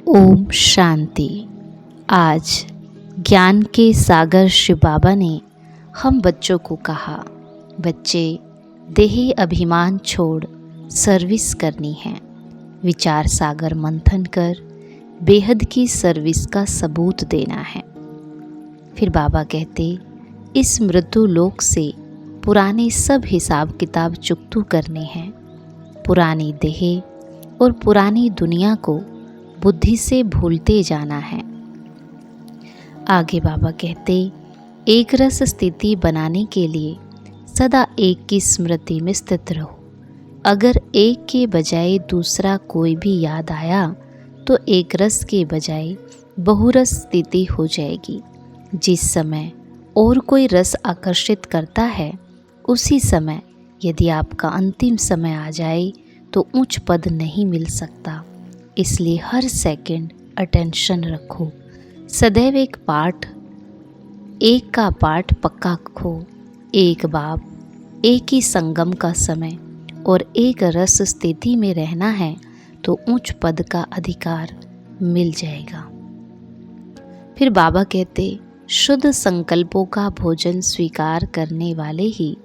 ओम शांति। आज ज्ञान के सागर शिव बाबा ने हम बच्चों को कहा, बच्चे देही अभिमान छोड़ सर्विस करनी है। विचार सागर मंथन कर बेहद की सर्विस का सबूत देना है। फिर बाबा कहते, इस मृत्यु लोक से पुराने सब हिसाब किताब चुकतू करने हैं। पुरानी देह और पुरानी दुनिया को बुद्धि से भूलते जाना है। आगे बाबा कहते, एक रस स्थिति बनाने के लिए सदा एक की स्मृति में स्थित रहो। अगर एक के बजाय दूसरा कोई भी याद आया तो एक रस के बजाय बहुरस स्थिति हो जाएगी। जिस समय और कोई रस आकर्षित करता है, उसी समय यदि आपका अंतिम समय आ जाए तो उच्च पद नहीं मिल सकता। इसलिए हर सेकंड अटेंशन रखो। सदैव एक का पाठ पक्का खो। एक बाप, एक ही संगम का समय और एक रस स्थिति में रहना है तो उच्च पद का अधिकार मिल जाएगा। फिर बाबा कहते, शुद्ध संकल्पों का भोजन स्वीकार करने वाले ही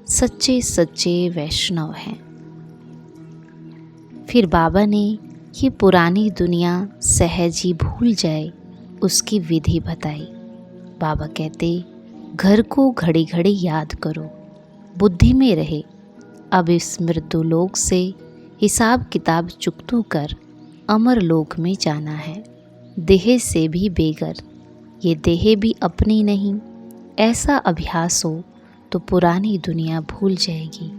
सच्चे सच्चे वैष्णव हैं। फिर बाबा ने ये पुरानी दुनिया सहज ही भूल जाए उसकी विधि बताई। बाबा कहते, घर को घड़ी घड़ी याद करो, बुद्धि में रहे। अब इस मृत्यु लोक से हिसाब किताब चुकतू कर अमर लोक में जाना है। देह से भी बेगर, ये देह भी अपनी नहीं। ऐसा अभ्यास हो तो पुरानी दुनिया भूल जाएगी।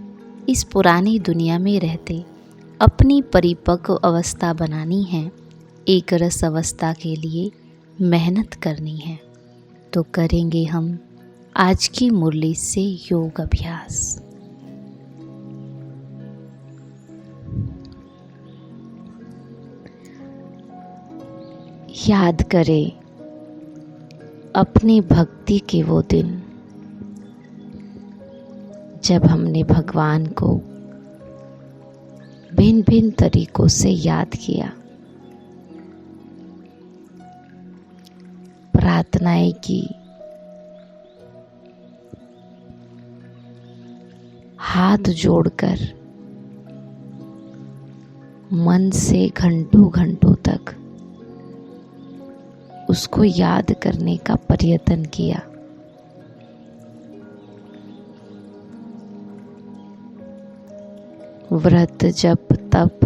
इस पुरानी दुनिया में रहते अपनी परिपक्व अवस्था बनानी है। एक रस अवस्था के लिए मेहनत करनी है। तो करेंगे हम आज की मुरली से योग अभ्यास। याद करें अपनी भक्ति के वो दिन जब हमने भगवान को भिन्न भिन्न तरीकों से याद किया, प्रार्थनाएं की, हाथ जोड़कर मन से घंटों घंटों तक उसको याद करने का प्रयत्न किया। व्रत, जप, तप,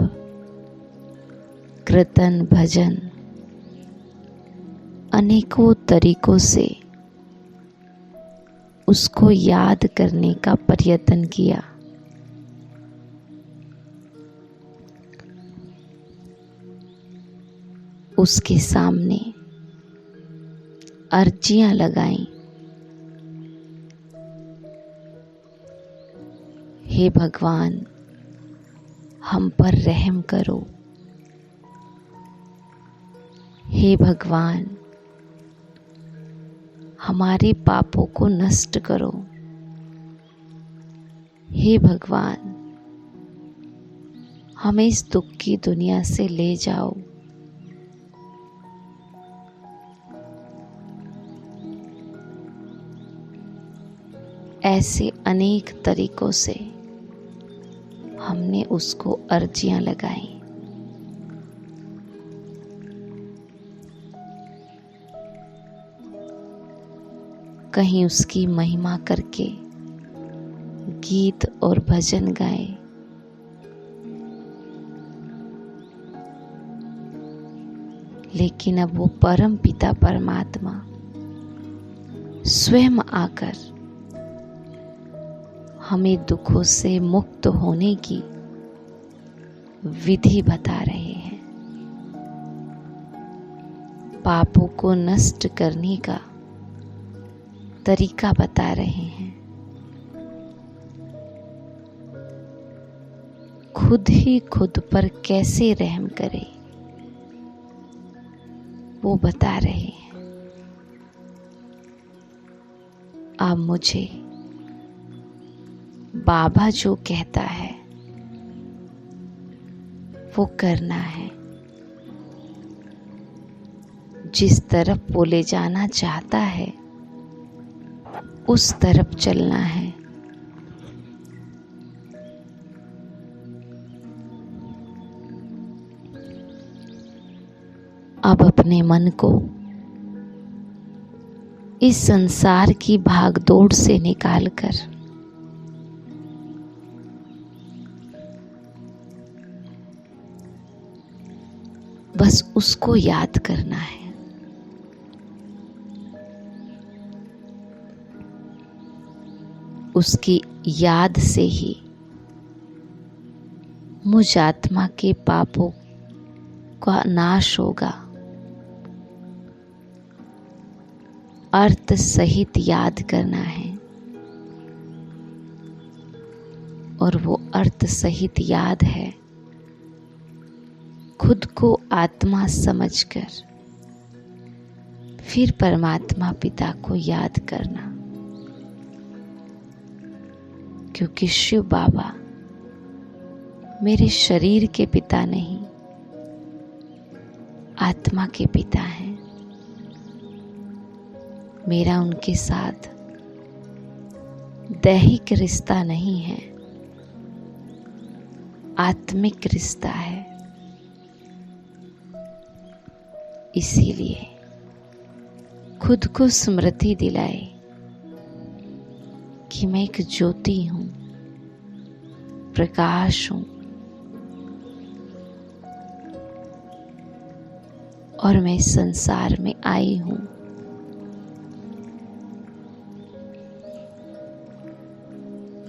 कीर्तन, भजन, अनेकों तरीकों से उसको याद करने का प्रयत्न किया। उसके सामने अर्जियां लगाई, हे भगवान, हम पर रहम करो। हे भगवान, हमारे पापों को नष्ट करो। हे भगवान, हमें इस दुख की दुनिया से ले जाओ। ऐसे अनेक तरीकों से हमने उसको अर्जियां लगाई। कहीं उसकी महिमा करके गीत और भजन गाए। लेकिन अब वो परम पिता परमात्मा स्वयं आकर हमें दुखों से मुक्त होने की विधि बता रहे हैं, पापों को नष्ट करने का तरीका बता रहे हैं, खुद ही खुद पर कैसे रहम करे वो बता रहे हैं। अब मुझे बाबा जो कहता है वो करना है। जिस तरफ वो ले जाना चाहता है उस तरफ चलना है। अब अपने मन को इस संसार की भागदौड़ से निकालकर बस उसको याद करना है। उसकी याद से ही मुझ आत्मा के पापों का नाश होगा। अर्थ सहित याद करना है और वो अर्थ सहित याद है खुद को आत्मा समझकर फिर परमात्मा पिता को याद करना, क्योंकि शिव बाबा मेरे शरीर के पिता नहीं, आत्मा के पिता हैं। मेरा उनके साथ दैहिक रिश्ता नहीं है, आत्मिक रिश्ता है। इसीलिए खुद को स्मृति दिलाए कि मैं एक ज्योति हूँ, प्रकाश हूँ और मैं इस संसार में आई हूँ।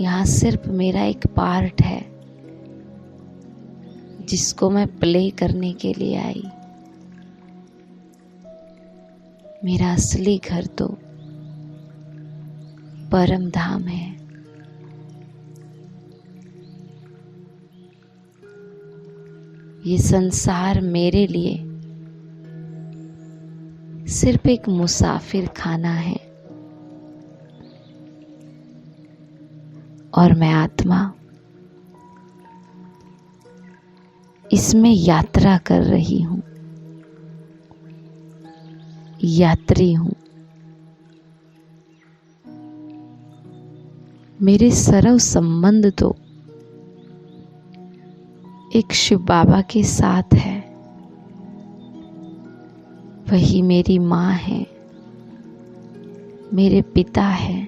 यहाँ सिर्फ मेरा एक पार्ट है जिसको मैं प्ले करने के लिए आई। मेरा असली घर तो परम धाम है। ये संसार मेरे लिए सिर्फ एक मुसाफिर खाना है और मैं आत्मा इसमें यात्रा कर रही हूँ, यात्री हूँ। मेरे सर्व संबंध तो एक शिव बाबा के साथ है। वही मेरी माँ है, मेरे पिता है,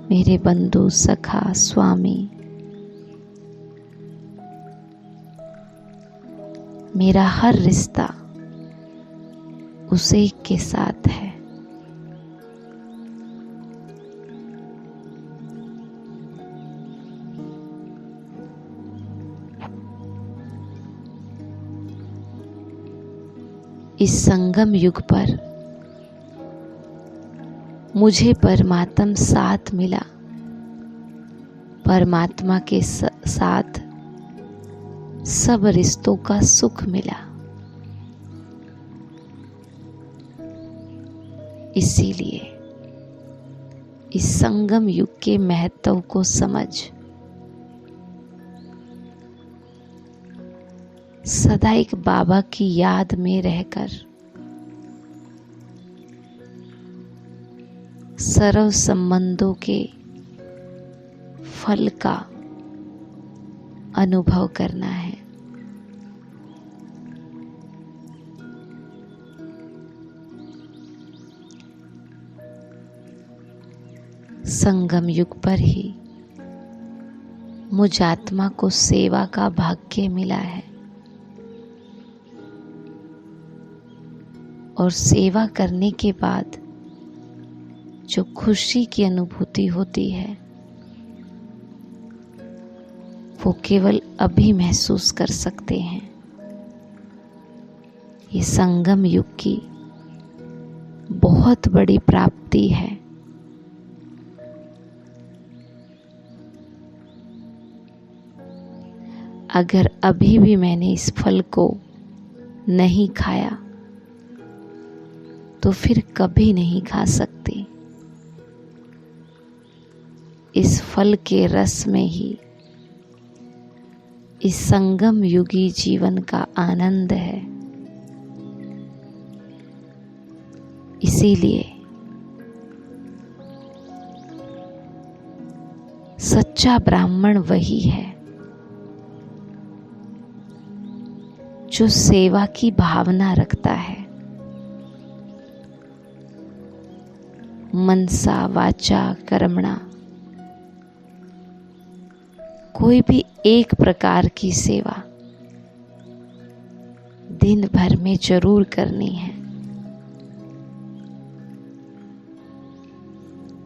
मेरे बंधु सखा स्वामी। मेरा हर रिश्ता उसी के साथ है। इस संगम युग पर मुझे परमात्मा साथ मिला, परमात्मा के साथ सब रिश्तों का सुख मिला। इसीलिए इस संगम युग के महत्व को समझ सदा एक बाबा की याद में रहकर सर्व संबंधों के फल का अनुभव करना है। संगम युग पर ही मुझ आत्मा को सेवा का भाग्य मिला है और सेवा करने के बाद जो खुशी की अनुभूति होती है वो केवल अभी महसूस कर सकते हैं। ये संगम युग की बहुत बड़ी प्राप्ति है। अगर अभी भी मैंने इस फल को नहीं खाया तो फिर कभी नहीं खा सकती। इस फल के रस में ही इस संगम युगी जीवन का आनंद है। इसीलिए सच्चा ब्राह्मण वही है जो सेवा की भावना रखता है। मनसा वाचा कर्मणा, कोई भी एक प्रकार की सेवा दिन भर में जरूर करनी है।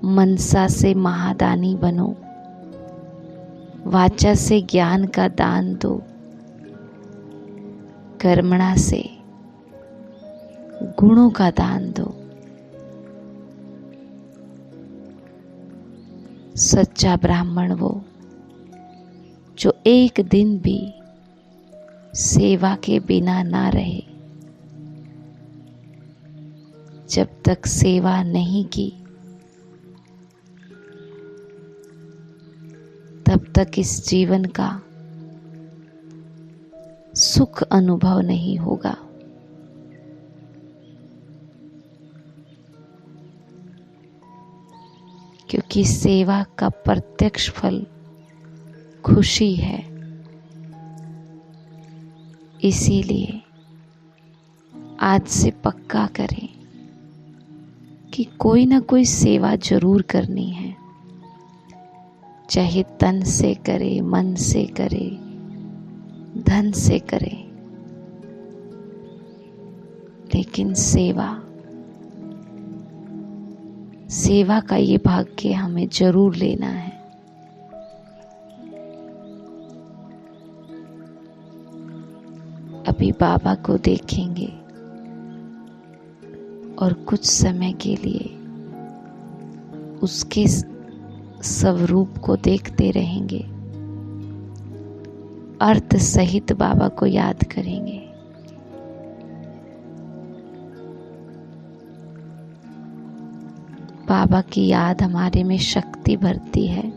मनसा से महादानी बनो, वाचा से ज्ञान का दान दो, कर्मणा से गुणों का दान दो। सच्चा ब्राह्मण वो जो एक दिन भी सेवा के बिना ना रहे। जब तक सेवा नहीं की तब तक इस जीवन का सुख अनुभव नहीं होगा। क्योंकि सेवा का प्रत्यक्ष फल खुशी है। इसीलिए आज से पक्का करें कि कोई ना कोई सेवा जरूर करनी है, चाहे तन से करे, मन से करे, धन से करे, लेकिन सेवा का ये भाग्य हमें जरूर लेना है। अभी बाबा को देखेंगे और कुछ समय के लिए उसके स्वरूप को देखते रहेंगे, अर्थ सहित बाबा को याद करेंगे। बाबा की याद हमारे में शक्ति भरती है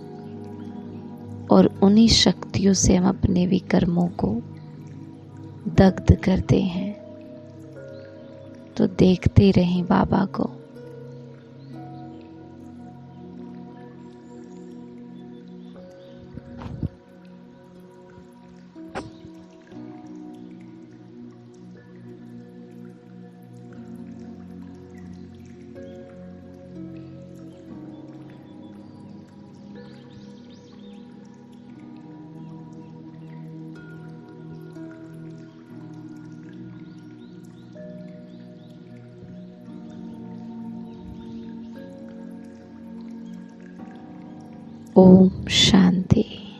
और उन्हीं शक्तियों से हम अपने विकर्मों को दग्ध करते हैं। तो देखते रहें बाबा को। ओम शांति।